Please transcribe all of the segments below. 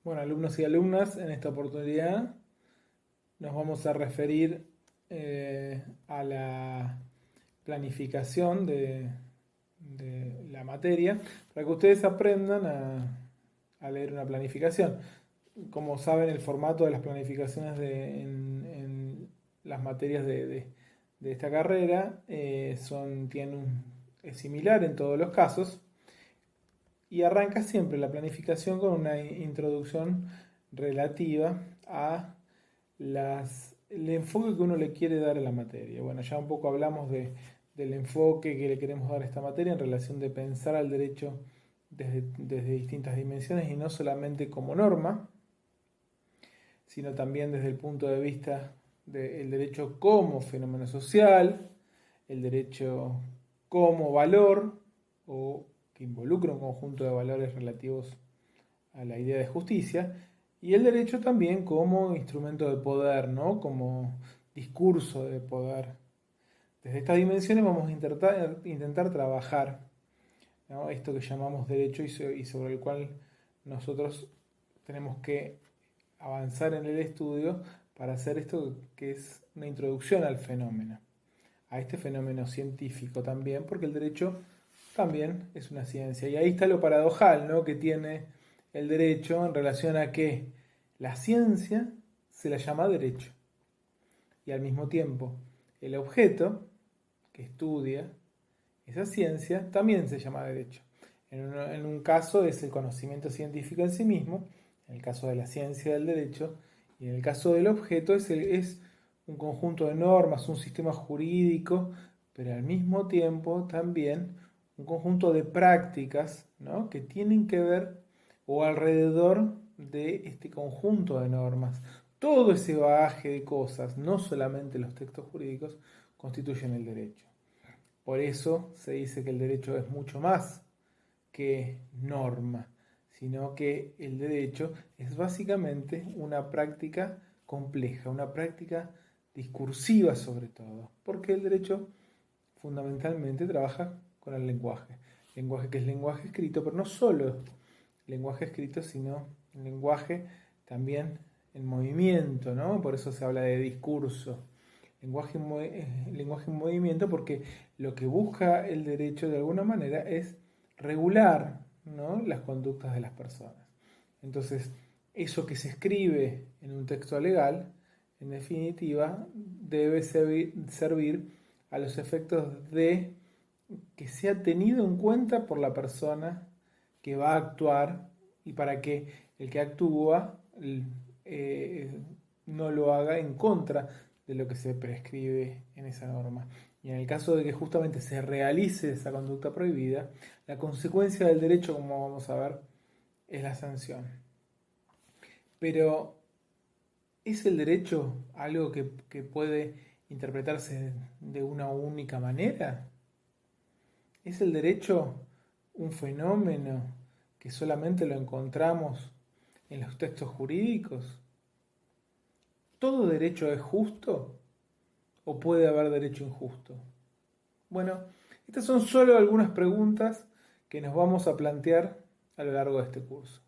Bueno, alumnos y alumnas, en esta oportunidad nos vamos a referir a la planificación de la materia para que ustedes aprendan a leer una planificación. Como saben, el formato de las planificaciones en las materias de esta carrera es similar en todos los casos y arranca siempre la planificación con una introducción relativa a el enfoque que uno le quiere dar a la materia. Bueno, ya un poco hablamos del enfoque que le queremos dar a esta materia en relación de pensar al derecho desde distintas dimensiones y no solamente como norma, sino también desde el punto de vista del derecho como fenómeno social, el derecho como valor o que involucra un conjunto de valores relativos a la idea de justicia, y el derecho también como instrumento de poder, ¿no? Como discurso de poder. Desde estas dimensiones vamos a intentar trabajar, ¿no? Esto que llamamos derecho y sobre el cual nosotros tenemos que avanzar en el estudio para hacer esto que es una introducción al fenómeno, a este fenómeno científico también, porque el derecho también es una ciencia. Y ahí está lo paradojal, ¿no?, que tiene el derecho en relación a que la ciencia se la llama derecho y al mismo tiempo el objeto que estudia esa ciencia también se llama derecho. En un caso es el conocimiento científico en sí mismo, en el caso de la ciencia del derecho, y en el caso del objeto es un conjunto de normas, un sistema jurídico, pero al mismo tiempo también un conjunto de prácticas, ¿no?, que tienen que ver o alrededor de este conjunto de normas. Todo ese bagaje de cosas, no solamente los textos jurídicos, constituyen el derecho. Por eso se dice que el derecho es mucho más que norma, sino que el derecho es básicamente una práctica compleja, una práctica discursiva sobre todo, porque el derecho fundamentalmente trabaja con el lenguaje que es lenguaje escrito, pero no solo lenguaje escrito, sino lenguaje también en movimiento, ¿no? Por eso se habla de discurso. Lenguaje en movimiento porque lo que busca el derecho de alguna manera es regular, ¿no?, las conductas de las personas. Entonces, eso que se escribe en un texto legal, en definitiva, debe servir a los efectos de que sea tenido en cuenta por la persona que va a actuar y para que el que actúa no lo haga en contra de lo que se prescribe en esa norma. Y en el caso de que justamente se realice esa conducta prohibida, la consecuencia del derecho, como vamos a ver, es la sanción. Pero, ¿es el derecho algo que puede interpretarse de una única manera? ¿Es el derecho un fenómeno que solamente lo encontramos en los textos jurídicos? ¿Todo derecho es justo o puede haber derecho injusto? Bueno, estas son solo algunas preguntas que nos vamos a plantear a lo largo de este curso.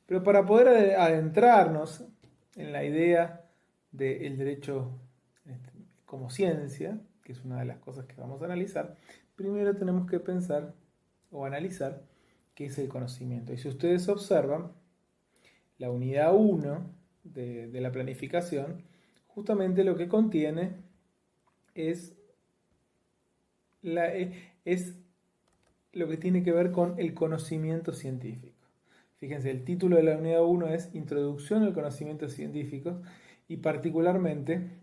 Pero para poder adentrarnos en la idea del derecho como ciencia, que es una de las cosas que vamos a analizar, primero tenemos que pensar o analizar qué es el conocimiento. Y si ustedes observan, la unidad 1 de la planificación, justamente lo que contiene es, es lo que tiene que ver con el conocimiento científico. Fíjense, el título de la unidad 1 es Introducción al conocimiento científico y particularmente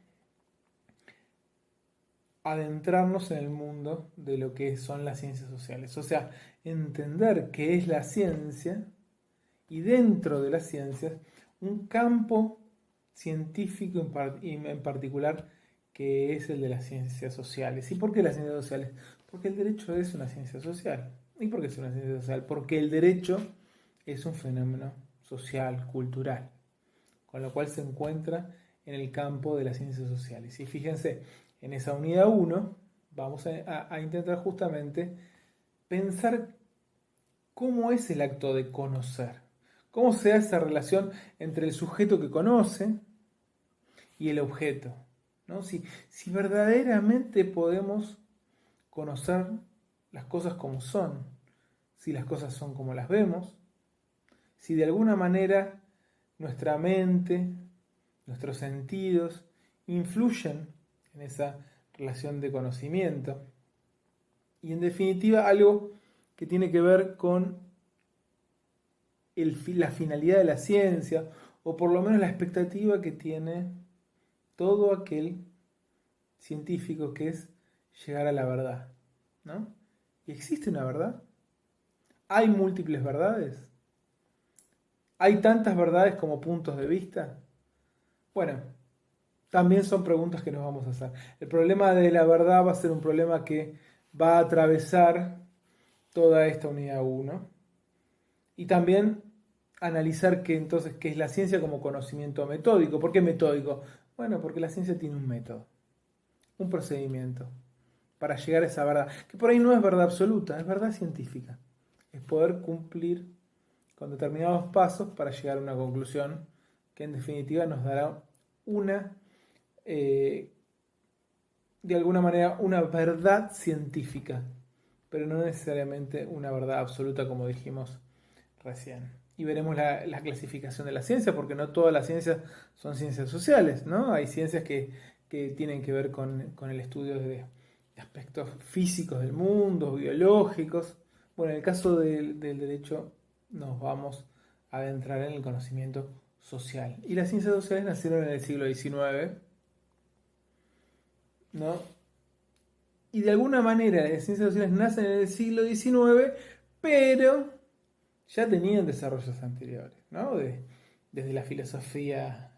adentrarnos en el mundo de lo que son las ciencias sociales. O sea, entender qué es la ciencia y dentro de las ciencias un campo científico en particular que es el de las ciencias sociales. ¿Y por qué las ciencias sociales? Porque el derecho es una ciencia social. ¿Y por qué es una ciencia social? Porque el derecho es un fenómeno social, cultural, con lo cual se encuentra en el campo de las ciencias sociales. Y fíjense, en esa unidad 1 vamos a intentar justamente pensar cómo es el acto de conocer, ¿Cómo se da esa relación entre el sujeto que conoce y el objeto? ¿No? Si verdaderamente podemos conocer las cosas como son, si las cosas son como las vemos, si de alguna manera nuestra mente, nuestros sentidos influyen en esa relación de conocimiento. Y en definitiva algo que tiene que ver con la finalidad de la ciencia, o por lo menos la expectativa que tiene todo aquel científico, que es llegar a la verdad, ¿no? ¿Y existe una verdad? ¿Hay múltiples verdades? ¿Hay tantas verdades como puntos de vista? Bueno, también son preguntas que nos vamos a hacer. El problema de la verdad va a ser un problema que va a atravesar toda esta unidad 1. Y también analizar qué es la ciencia como conocimiento metódico. ¿Por qué metódico? Bueno, porque la ciencia tiene un método, un procedimiento para llegar a esa verdad, que por ahí no es verdad absoluta, es verdad científica. Es poder cumplir con determinados pasos para llegar a una conclusión que en definitiva nos dará de alguna manera, una verdad científica, pero no necesariamente una verdad absoluta como dijimos recién. Y veremos la clasificación de la ciencia, porque no todas las ciencias son ciencias sociales, ¿no? Hay ciencias que tienen que ver con el estudio de aspectos físicos del mundo, biológicos. Bueno, en el caso del derecho nos vamos a adentrar en el conocimiento social. Y las ciencias sociales nacieron en el siglo XIX, ¿no? Y de alguna manera las ciencias sociales nacen en el siglo XIX, pero ya tenían desarrollos anteriores, ¿no? Desde la filosofía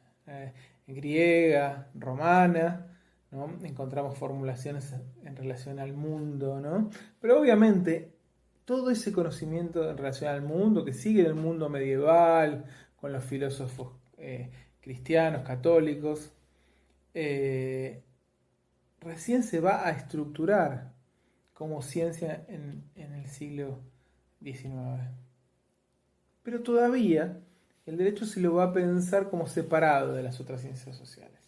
griega, romana, ¿no? Encontramos formulaciones en relación al mundo, ¿no? Pero obviamente todo ese conocimiento en relación al mundo, que sigue en el mundo medieval, con los filósofos cristianos, católicos, recién se va a estructurar como ciencia en el siglo XIX. Pero todavía el derecho se lo va a pensar como separado de las otras ciencias sociales.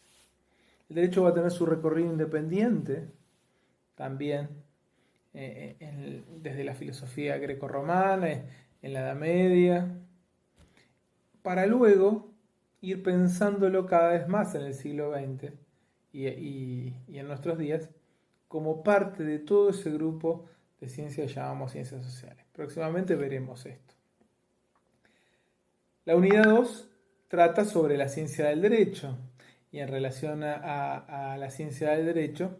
El derecho va a tener su recorrido independiente también desde la filosofía grecorromana, en la Edad Media, para luego ir pensándolo cada vez más en el siglo XX y en nuestros días como parte de todo ese grupo de ciencias que llamamos ciencias sociales. Próximamente veremos esto. La unidad 2 trata sobre la ciencia del derecho, y en relación a la ciencia del derecho,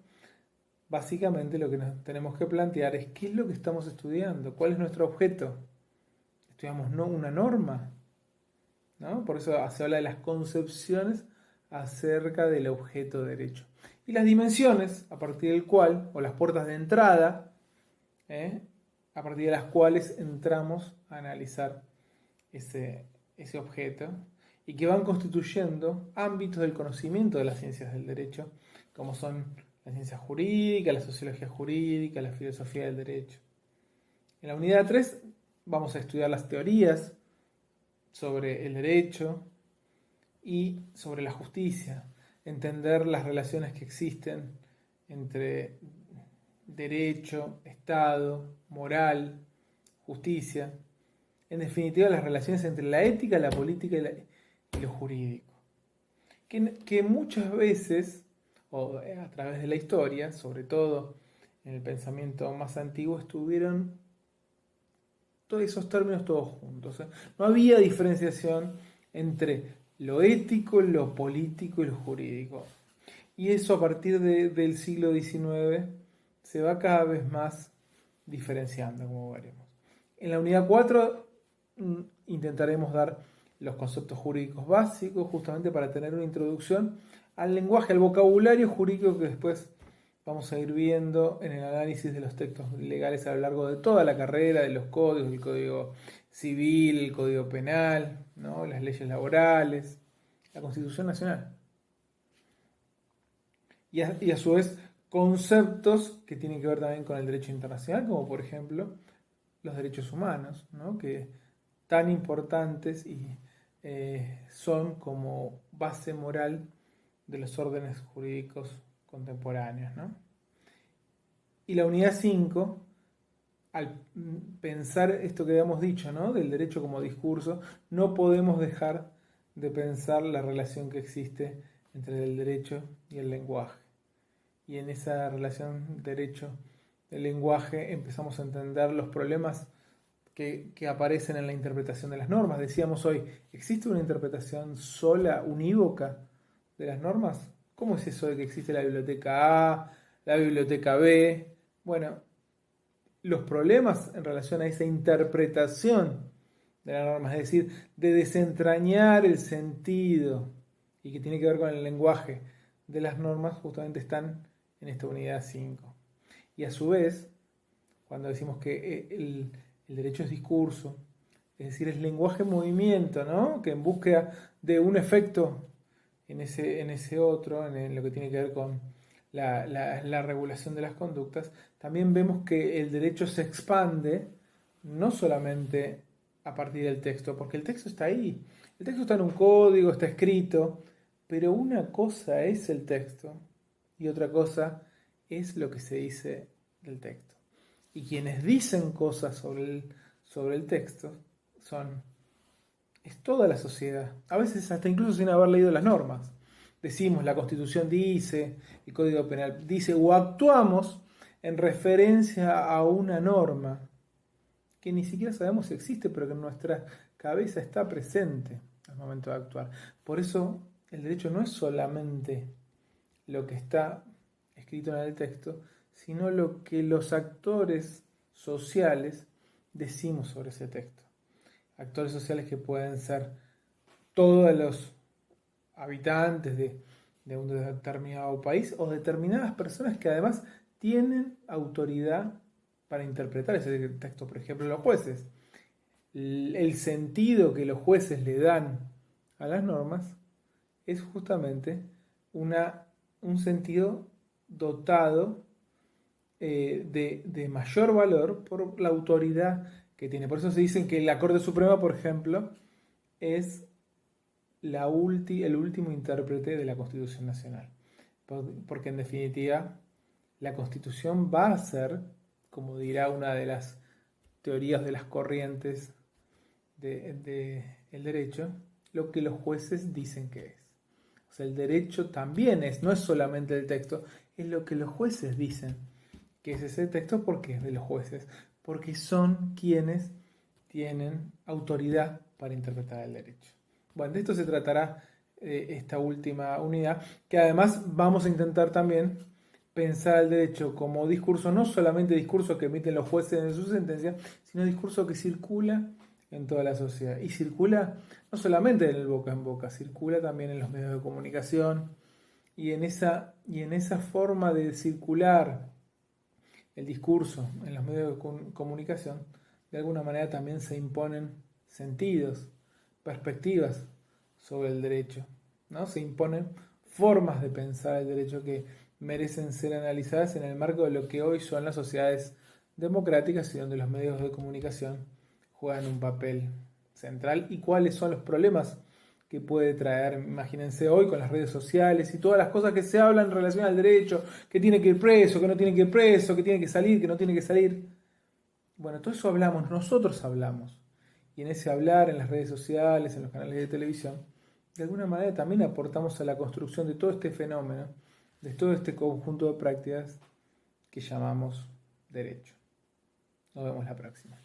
básicamente lo que nos tenemos que plantear es qué es lo que estamos estudiando, cuál es nuestro objeto. ¿Estudiamos una norma? ¿No? Por eso se habla de las concepciones acerca del objeto de derecho. Y las dimensiones, a partir del cual, o las puertas de entrada, a partir de las cuales entramos a analizar ese objeto, y que van constituyendo ámbitos del conocimiento de las ciencias del derecho, como son la ciencia jurídica, la sociología jurídica, la filosofía del derecho. En la unidad 3 vamos a estudiar las teorías sobre el derecho y sobre la justicia, entender las relaciones que existen entre derecho, Estado, moral, justicia, en definitiva las relaciones entre la ética, la política y lo jurídico, que muchas veces, o a través de la historia, sobre todo en el pensamiento más antiguo, estuvieron todos esos términos todos juntos. No había diferenciación entre lo ético, lo político y lo jurídico. Y eso a partir del siglo XIX se va cada vez más diferenciando, como veremos. En la unidad 4 intentaremos dar los conceptos jurídicos básicos, justamente para tener una introducción al lenguaje, al vocabulario jurídico que después vamos a ir viendo en el análisis de los textos legales a lo largo de toda la carrera, de los códigos, el código civil, el código penal, ¿no? Las leyes laborales, la Constitución Nacional. Y a su vez conceptos que tienen que ver también con el derecho internacional, como por ejemplo los derechos humanos, ¿no? Que tan importantes y son como base moral de los órdenes jurídicos contemporáneos, ¿no? Y la unidad 5, al pensar esto que habíamos dicho, ¿no?, del derecho como discurso, no podemos dejar de pensar la relación que existe entre el derecho y el lenguaje. Y en esa relación derecho-lenguaje empezamos a entender los problemas que aparecen en la interpretación de las normas. Decíamos hoy, ¿existe una interpretación sola, unívoca de las normas? ¿Cómo es eso de que existe la biblioteca A, la biblioteca B? Bueno, los problemas en relación a esa interpretación de la norma, es decir, de desentrañar el sentido y que tiene que ver con el lenguaje de las normas, justamente están en esta unidad 5. Y a su vez, cuando decimos que el derecho es discurso, es decir, es lenguaje en movimiento, ¿no?, que en búsqueda de un efecto en ese otro, en lo que tiene que ver con la regulación de las conductas, también vemos que el derecho se expande no solamente a partir del texto, porque el texto está ahí, el texto está en un código, está escrito, pero una cosa es el texto y otra cosa es lo que se dice del texto. Y quienes dicen cosas sobre el texto es toda la sociedad, a veces hasta incluso sin haber leído las normas. Decimos, la Constitución dice, el Código Penal dice, o actuamos en referencia a una norma que ni siquiera sabemos si existe, pero que en nuestra cabeza está presente al momento de actuar. Por eso el derecho no es solamente lo que está escrito en el texto, sino lo que los actores sociales decimos sobre ese texto. Actores sociales que pueden ser todos los habitantes de un determinado país o determinadas personas que además tienen autoridad para interpretar ese texto, por ejemplo los jueces. El sentido que los jueces le dan a las normas es justamente un sentido dotado de mayor valor por la autoridad que tiene. Por eso se dicen que la Corte Suprema, por ejemplo, es el último intérprete de la Constitución Nacional. Porque en definitiva la Constitución va a ser, como dirá una de las teorías de las corrientes del derecho, lo que los jueces dicen que es. O sea, el derecho también no es solamente el texto, es lo que los jueces dicen que es ese texto, porque es de los jueces, porque son quienes tienen autoridad para interpretar el derecho. Bueno, de esto se tratará esta última unidad, que además vamos a intentar también pensar el derecho como discurso, no solamente discurso que emiten los jueces en su sentencia, sino discurso que circula en toda la sociedad. Y circula no solamente en el boca en boca, circula también en los medios de comunicación, y en esa forma de circular el discurso en los medios de comunicación, de alguna manera también se imponen sentidos, perspectivas sobre el derecho, ¿no? Se imponen formas de pensar el derecho que merecen ser analizadas en el marco de lo que hoy son las sociedades democráticas y donde los medios de comunicación juegan un papel central, y cuáles son los problemas que puede traer, imagínense hoy con las redes sociales y todas las cosas que se hablan en relación al derecho, que tiene que ir preso, que no tiene que ir preso, que tiene que salir, que no tiene que salir. Bueno, todo eso hablamos, nosotros hablamos. Y en ese hablar, en las redes sociales, en los canales de televisión, de alguna manera también aportamos a la construcción de todo este fenómeno, de todo este conjunto de prácticas que llamamos derecho. Nos vemos la próxima.